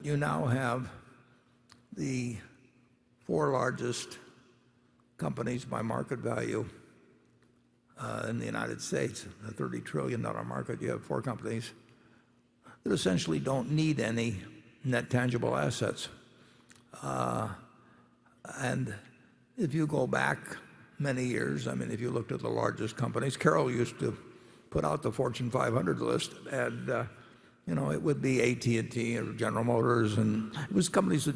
You now have the four largest companies by market value in the United States, a $30 trillion market. You have four companies that essentially don't need any net tangible assets. And if you go back many years, I mean, if you looked at the largest companies, Carol used to put out the Fortune 500 list, and it would be AT&T or General Motors, and it was companies that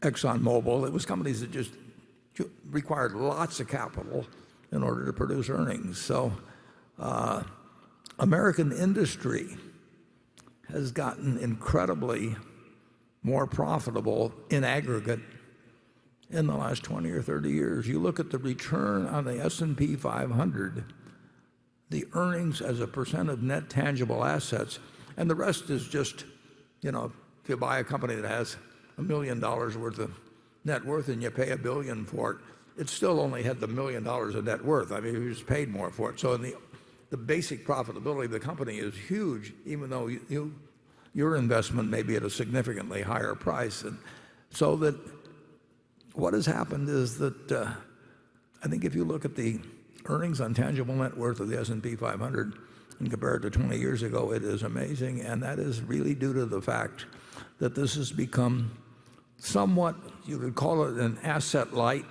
ExxonMobil. It was companies that just required lots of capital in order to produce earnings. So American industry has gotten incredibly more profitable in aggregate in the last 20 or 30 years. You look at the return on the S&P 500, the earnings as a percent of net tangible assets, and the rest is just, if you buy a company that has $1 million worth of net worth and you pay $1 billion for it, it still only had the $1 million of net worth. I mean, you just paid more for it. So the basic profitability of the company is huge, even though your investment may be at a significantly higher price. And so that what has happened is that I think if you look at the earnings on tangible net worth of the S&P 500 and compare it to 20 years ago, it is amazing. And that is really due to the fact that this has become somewhat, you could call it an asset-light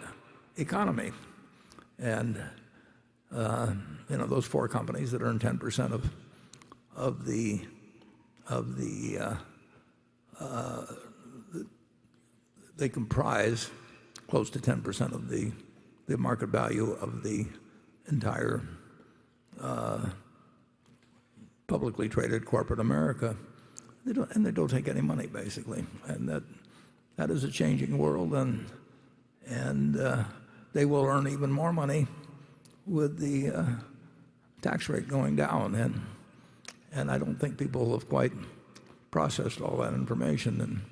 economy. And those four companies that earn 10% of the they comprise close to 10% of the market value of the entire publicly traded corporate America. They don't take any money, basically, and that is a changing world, and they will earn even more money with the tax rate going down, and I don't think people have quite processed all that information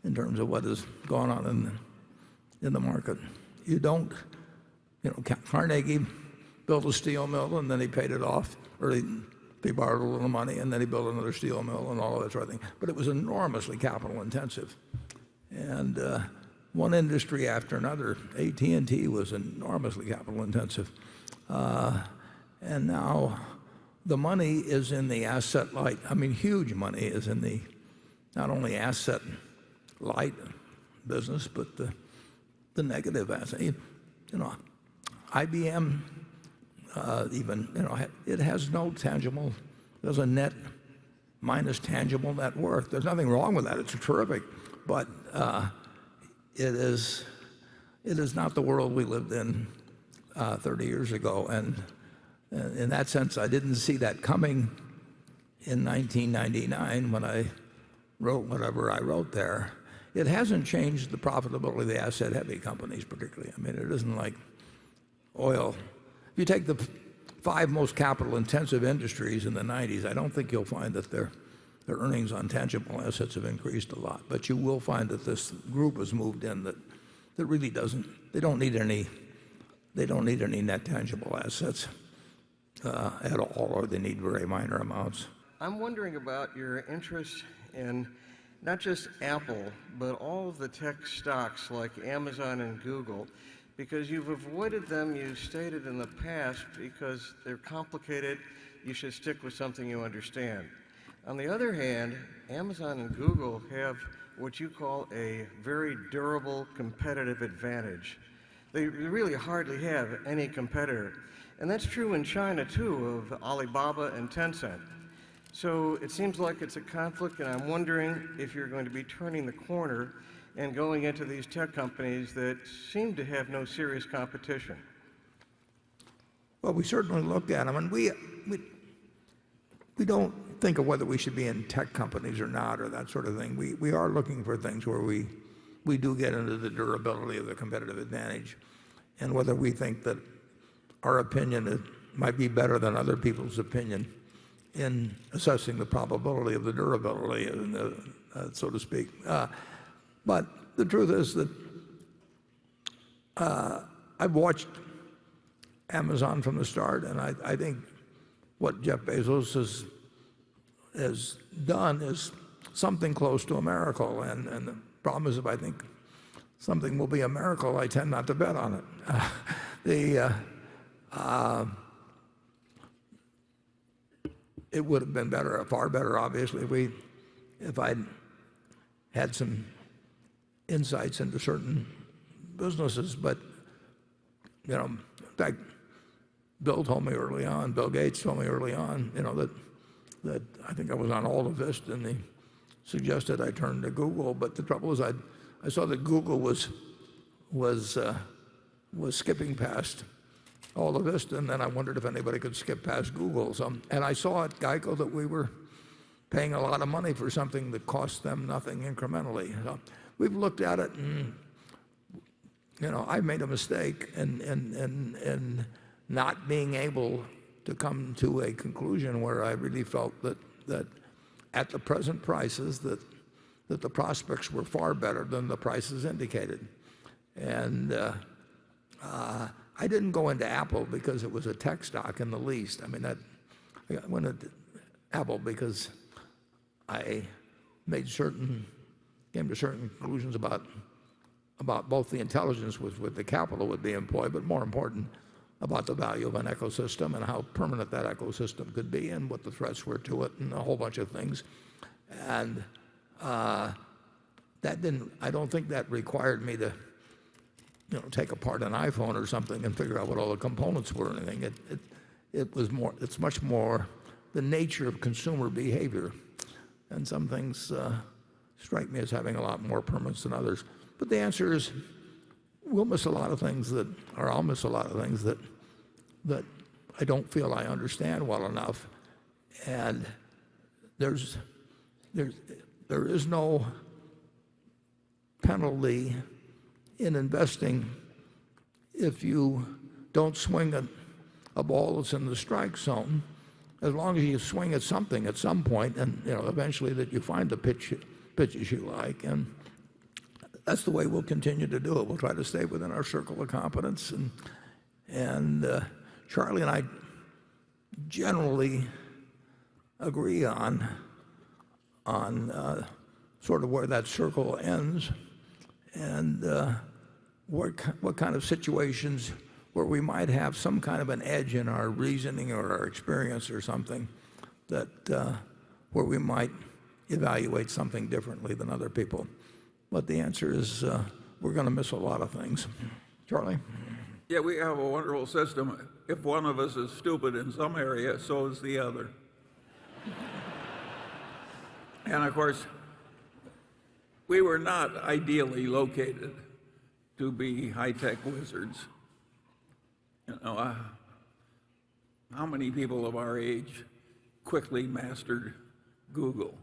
in terms of what has gone on in the market. Carnegie built a steel mill and then he paid it off, or he borrowed a little money and then he built another steel mill and all of that sort of thing. But it was enormously capital intensive. And one industry after another, AT&T was enormously capital intensive. And now the money is in the asset light. I mean, huge money is in the not only asset light business, but the negative asset. IBM it has no tangible, there's a net minus tangible net worth. There's nothing wrong with that. It's terrific. But it is not the world we lived in 30 years ago. And in that sense, I didn't see that coming in 1999 when I wrote whatever I wrote there. It hasn't changed the profitability of the asset-heavy companies particularly. I mean, it isn't like oil. If you take the 5 most capital-intensive industries in the 90s, I don't think you'll find that their earnings on tangible assets have increased a lot. But you will find that this group has moved in that really doesn't. They don't need any net tangible assets at all, or they need very minor amounts. I'm wondering about your interest in not just Apple, but all of the tech stocks like Amazon and Google, because you've avoided them, you stated in the past, because they're complicated. You should stick with something you understand. On the other hand, Amazon and Google have what you call a very durable competitive advantage. They really hardly have any competitor. And that's true in China, too, of Alibaba and Tencent. So it seems like it's a conflict, and I'm wondering if you're going to be turning the corner and going into these tech companies that seem to have no serious competition. Well, we certainly looked at them, and we don't think of whether we should be in tech companies or not, or that sort of thing. We are looking for things where we do get into the durability of the competitive advantage, and whether we think that our opinion might be better than other people's opinion in assessing the probability of the durability, so to speak. But the truth is that I've watched Amazon from the start, and I think what Jeff Bezos has done is something close to a miracle. And the problem is, if I think something will be a miracle, I tend not to bet on it. It would have been better, far better, obviously, if I'd had some insights into certain businesses. But in fact, Bill Gates told me early on, that I think I was on AltaVista, and he suggested I turn to Google. But the trouble is, I saw that Google was skipping past AltaVista, and then I wondered if anybody could skip past Google. And I saw at Geico that we were paying a lot of money for something that cost them nothing incrementally. So we've looked at it, and I made a mistake in not being able to come to a conclusion where I really felt that at the present prices that the prospects were far better than the prices indicated. And I didn't go into Apple because it was a tech stock in the least. I went into Apple because I came to certain conclusions about both the intelligence with the capital would be employed, but more important, about the value of an ecosystem and how permanent that ecosystem could be and what the threats were to it and a whole bunch of things. And I don't think that required me to take apart an iPhone or something and figure out what all the components were or anything. It's much more the nature of consumer behavior. And some things strike me as having a lot more permanence than others. But the answer is, I'll miss a lot of things that I don't feel I understand well enough. And there is no penalty in investing if you don't swing a ball that's in the strike zone, as long as you swing at something at some point, and eventually that you find the pitches you like. And that's the way we'll continue to do it. We'll try to stay within our circle of competence. And Charlie and I generally agree on sort of where that circle ends, and what kind of situations where we might have some kind of an edge in our reasoning or our experience or something, that where we might evaluate something differently than other people. But the answer is we're going to miss a lot of things. Charlie? Yeah, we have a wonderful system. If one of us is stupid in some area, so is the other. And of course, we were not ideally located to be high-tech wizards. How many people of our age quickly mastered Google?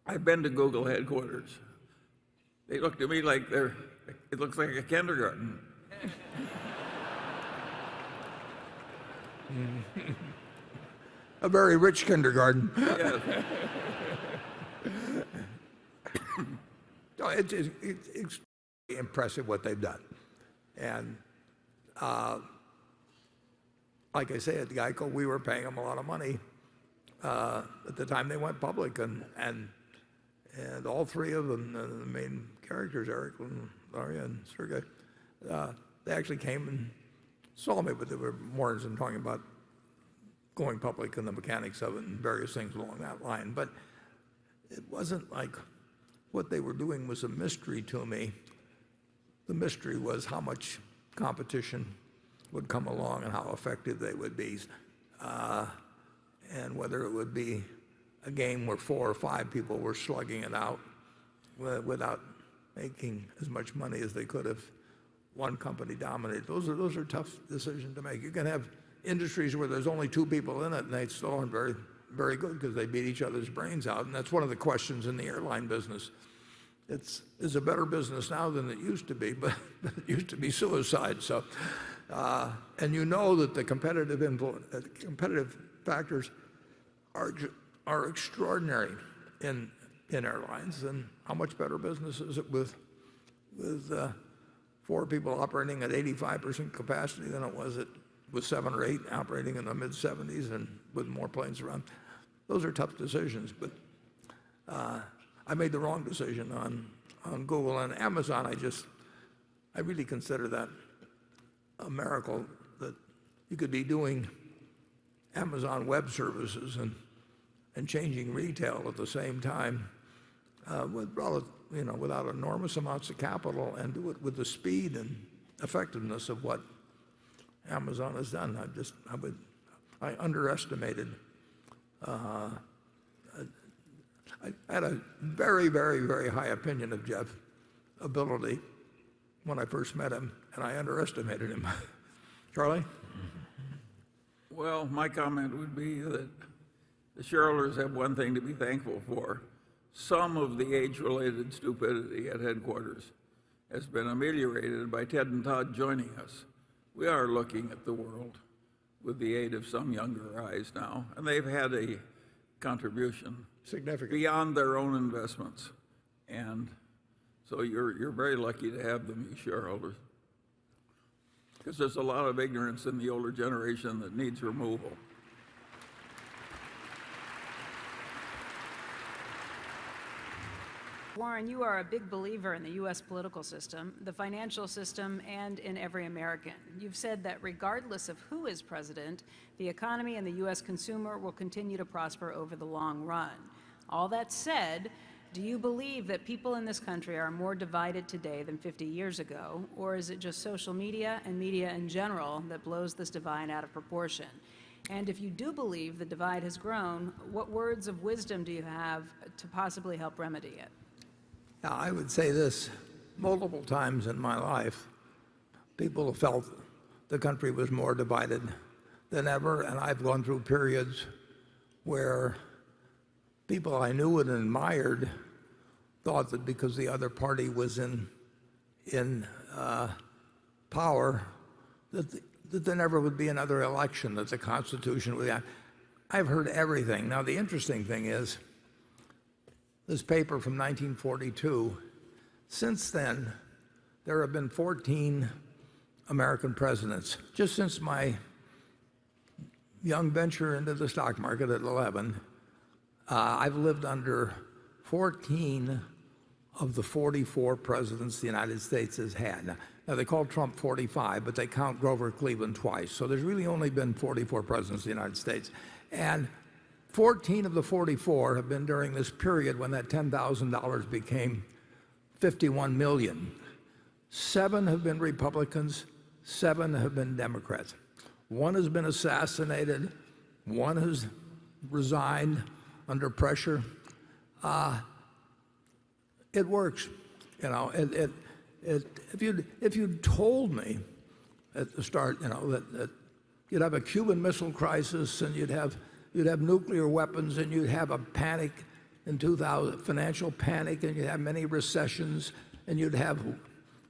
I've been to Google headquarters. They look to me like it looks like a kindergarten. A very rich kindergarten. Yes. No, it's impressive what they've done. And like I say, at Geico, we were paying them a lot of money at the time they went public, and all three of them, the main characters, Eric and Larry and Sergey, they actually came and saw me, but they were more interested in talking about going public and the mechanics of it and various things along that line. But it wasn't like what they were doing was a mystery to me. The mystery was how much competition would come along and how effective they would be, and whether it would be a game where 4 or 5 people were slugging it out without making as much money as they could if one company dominated. Those are tough decisions to make. You can have industries where there's only 2 people in it, and they still aren't very, very good because they beat each other's brains out. And that's one of the questions in the airline business. It's a better business now than it used to be, but it used to be suicide. So, and that the competitive factors are extraordinary in airlines. And how much better business is it with 4 people operating at 85% capacity than it was with 7 or 8 operating in the mid-70s and with more planes around? those are tough decisions. But I made the wrong decision on Google and Amazon. I really consider that a miracle that you could be doing Amazon Web Services and changing retail at the same time without enormous amounts of capital, and do it with the speed and effectiveness of what Amazon has done. I underestimated. I had a very, very, very high opinion of Jeff's ability when I first met him, and I underestimated him. Charlie? Well, my comment would be that the shareholders have one thing to be thankful for. Some of the age-related stupidity at headquarters has been ameliorated by Ted and Todd joining us. We are looking at the world with the aid of some younger eyes now, and they've had a contribution Significant. beyond their own investments. And so you're very lucky to have them, you shareholders, because there's a lot of ignorance in the older generation that needs removal. Warren, you are a big believer in the U.S. political system, the financial system, and in every American. You've said that regardless of who is president, the economy and the U.S. consumer will continue to prosper over the long run. All that said, do you believe that people in this country are more divided today than 50 years ago, or is it just social media and media in general that blows this divide out of proportion? And if you do believe the divide has grown, what words of wisdom do you have to possibly help remedy it? Now, I would say this: multiple times in my life, people have felt the country was more divided than ever, and I've gone through periods where people I knew and admired thought that because the other party was in power, that there never would be another election, that the Constitution would. I've heard everything. Now, the interesting thing is, this paper from 1942, since then, there have been 14 American presidents. Just since my young venture into the stock market at 11, I've lived under 14 of the 44 presidents the United States has had. Now, they call Trump 45, but they count Grover Cleveland twice. So there's really only been 44 presidents of the United States. And 14 of the 44 have been during this period when that $10,000 became 51 million. 7 have been Republicans, 7 have been Democrats. 1 has been assassinated, 1 has resigned under pressure. It works, you know. If you'd told me at the start, you know, that you'd have a Cuban Missile Crisis, and you'd have nuclear weapons, and you'd have a panic in 2000, financial panic, and you'd have many recessions, and you'd have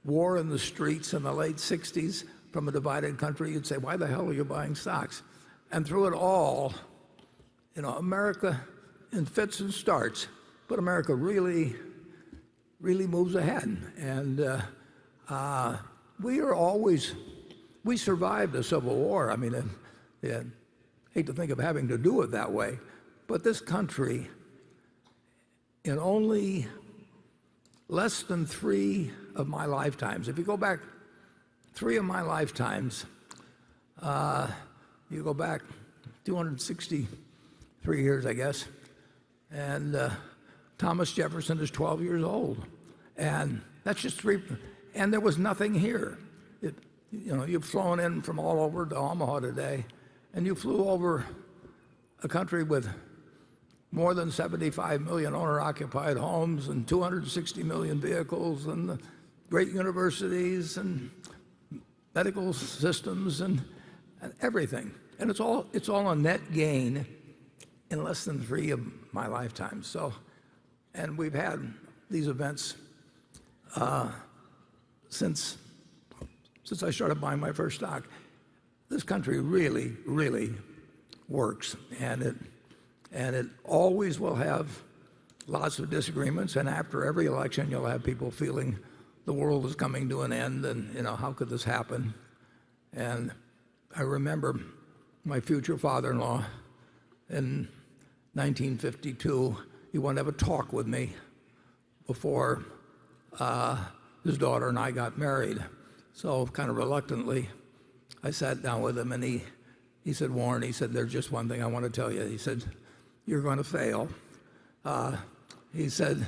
war in the streets in the late 60s from a divided country, you'd say, why the hell are you buying stocks? And through it all, you know, America, in fits and starts, but America really moves ahead. And we survived the Civil War. I mean, hate to think of having to do it that way, but this country, in only less than 3 of my lifetimes, if you go back 3 of my lifetimes, you go back 263 years, I guess, and Thomas Jefferson is 12 years old, and that's just 3, and there was nothing here. You know, you've flown in from all over to Omaha today, and you flew over a country with more than 75 million owner-occupied homes and 260 million vehicles and great universities and medical systems and everything. And it's all a net gain in less than 3 of my lifetimes. So, and we've had these events since I started buying my first stock. This country really works, and it always will have lots of disagreements, and after every election you'll have people feeling the world is coming to an end, and you know, how could this happen? And I remember my future father-in-law in 1952, he wanted to have a talk with me before his daughter and I got married. So kind of reluctantly, I sat down with him, and he said, Warren, he said, there's just one thing I want to tell you. He said, you're going to fail. He said,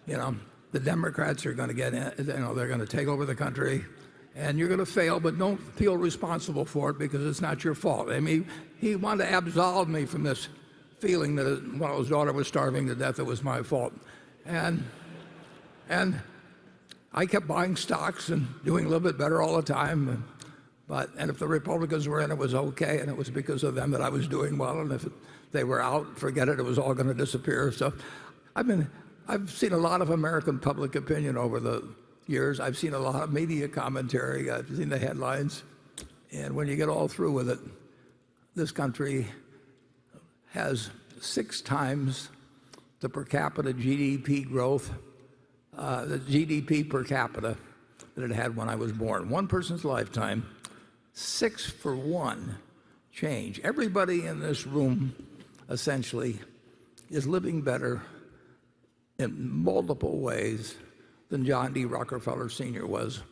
the Democrats are going to get in, they're going to take over the country, and you're going to fail, but don't feel responsible for it because it's not your fault. I mean, he wanted to absolve me from this feeling that while his daughter was starving to death, it was my fault. And I kept buying stocks and doing a little bit better all the time. And if the Republicans were in, it was okay, and it was because of them that I was doing well. And if they were out, forget it, it was all going to disappear. So I've seen a lot of American public opinion over the years. I've seen a lot of media commentary. I've seen the headlines. And when you get all through with it, this country has 6 times the per capita GDP growth, the GDP per capita that it had when I was born. One person's lifetime, 6-for-1 change. Everybody in this room essentially is living better in multiple ways than John D. Rockefeller Sr. was,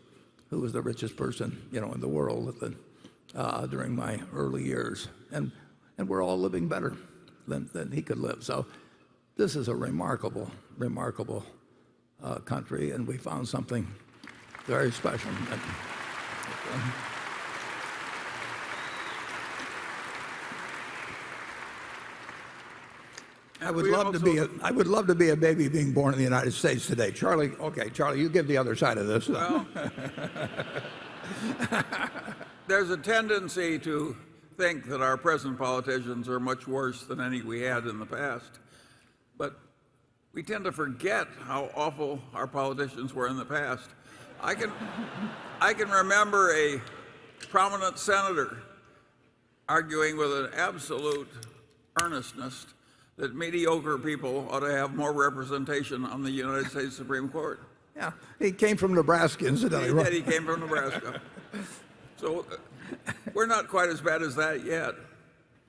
who was the richest person, in the world during my early years. And we're all living better than he could live. So this is a remarkable, remarkable country, and we found something very special. I would love to be a baby being born in the United States today. Charlie, you give the other side of this. Well, there's a tendency to think that our present politicians are much worse than any we had in the past. But we tend to forget how awful our politicians were in the past. I can remember a prominent senator arguing with an absolute earnestness that mediocre people ought to have more representation on the United States Supreme Court. Yeah, he came from Nebraska, incidentally. He came from Nebraska. So we're not quite as bad as that yet.